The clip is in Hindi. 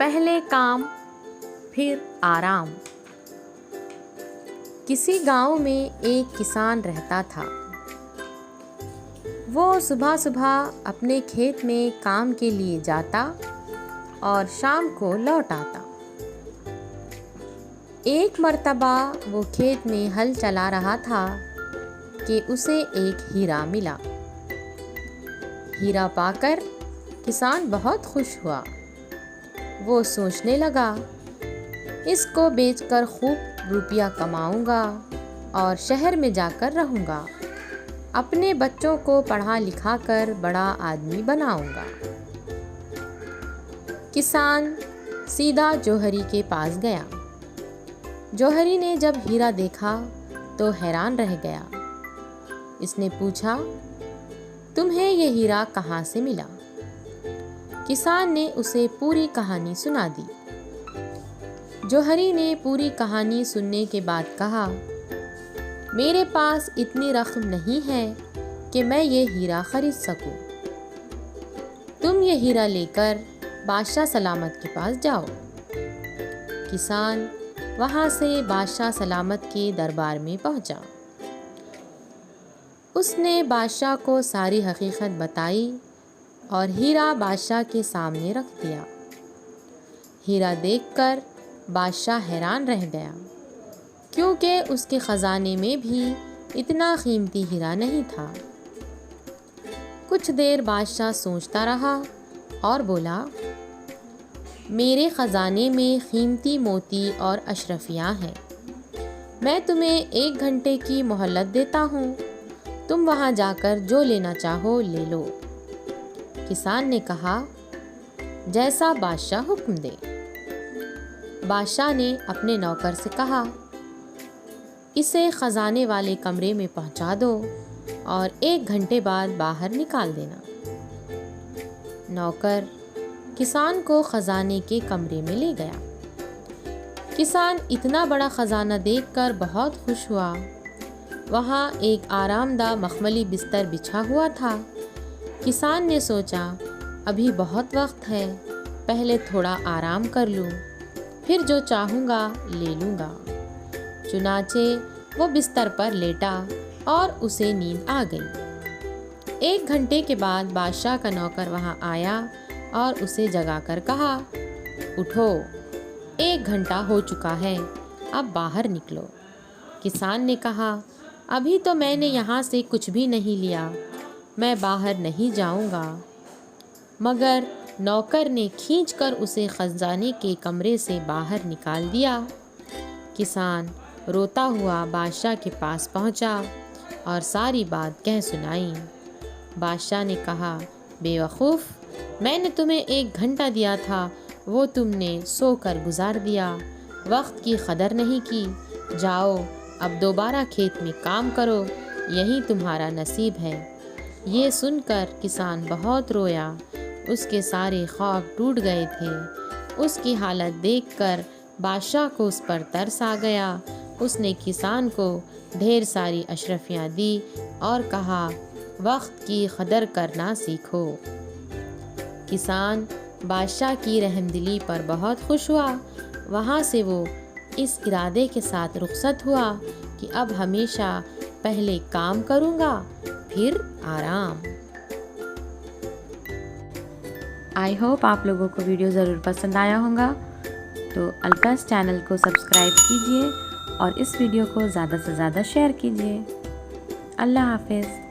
पहले काम फिर आराम। किसी गांव में एक किसान रहता था। वो सुबह सुबह अपने खेत में काम के लिए जाता और शाम को लौट आता। एक मर्तबा वो खेत में हल चला रहा था कि उसे एक हीरा मिला। हीरा पाकर किसान बहुत खुश हुआ। वो सोचने लगा, इसको बेचकर खूब रुपया कमाऊंगा और शहर में जाकर रहूंगा। अपने बच्चों को पढ़ा लिखा कर बड़ा आदमी बनाऊंगा। किसान सीधा जौहरी के पास गया। जौहरी ने जब हीरा देखा तो हैरान रह गया। इसने पूछा, तुम्हें ये हीरा कहाँ से मिला? किसान ने उसे पूरी कहानी सुना दी। जौहरी ने पूरी कहानी सुनने के बाद कहा, मेरे पास इतनी रकम नहीं है कि मैं ये हीरा खरीद सकूं। तुम ये हीरा लेकर बादशाह सलामत के पास जाओ। किसान वहां से बादशाह सलामत के दरबार में पहुंचा। उसने बादशाह को सारी हकीकत बताई और हीरा बादशाह के सामने रख दिया। हीरा देखकर बादशाह हैरान रह गया, क्योंकि उसके ख़जाने में भी इतना कीमती हीरा नहीं था। कुछ देर बादशाह सोचता रहा और बोला, मेरे ख़जाने में कीमती मोती और अशरफियाँ हैं। मैं तुम्हें 1 घंटे की मोहलत देता हूँ। तुम वहाँ जाकर जो लेना चाहो ले लो। किसान ने कहा, जैसा बादशाह हुक्म दे। बादशाह ने अपने नौकर से कहा, इसे खजाने वाले कमरे में पहुंचा दो और 1 घंटे बाद बाहर निकाल देना। नौकर किसान को खजाने के कमरे में ले गया। किसान इतना बड़ा खजाना देखकर बहुत खुश हुआ। वहाँ एक आरामदायक मखमली बिस्तर बिछा हुआ था। किसान ने सोचा, अभी बहुत वक्त है, पहले थोड़ा आराम कर लूँ, फिर जो चाहूँगा ले लूँगा। चुनाचे वो बिस्तर पर लेटा और उसे नींद आ गई। 1 घंटे के बाद बादशाह का नौकर वहाँ आया और उसे जगाकर कहा, उठो, 1 घंटा हो चुका है, अब बाहर निकलो। किसान ने कहा, अभी तो मैंने यहाँ से कुछ भी नहीं लिया, मैं बाहर नहीं जाऊँगा। मगर नौकर ने खींचकर उसे खजाने के कमरे से बाहर निकाल दिया। किसान रोता हुआ बादशाह के पास पहुंचा और सारी बात कह सुनाई। बादशाह ने कहा, बेवकूफ़, मैंने तुम्हें 1 घंटा दिया था, वो तुमने सोकर गुजार दिया, वक्त की कदर नहीं की। जाओ, अब दोबारा खेत में काम करो, यही तुम्हारा नसीब है। ये सुनकर किसान बहुत रोया। उसके सारे ख्वाब टूट गए थे। उसकी हालत देखकर बादशाह को उस पर तरस आ गया। उसने किसान को ढेर सारी अशरफियाँ दी और कहा, वक्त की कदर करना सीखो। किसान बादशाह की रहमदिली पर बहुत खुश हुआ। वहाँ से वो इस इरादे के साथ रुखसत हुआ कि अब हमेशा पहले काम करूँगा, फिर आराम। आई होप आप लोगों को वीडियो ज़रूर पसंद आया होगा। तो अल्काज़ चैनल को सब्सक्राइब कीजिए और इस वीडियो को ज़्यादा से ज़्यादा शेयर कीजिए। अल्लाह हाफ़िज़।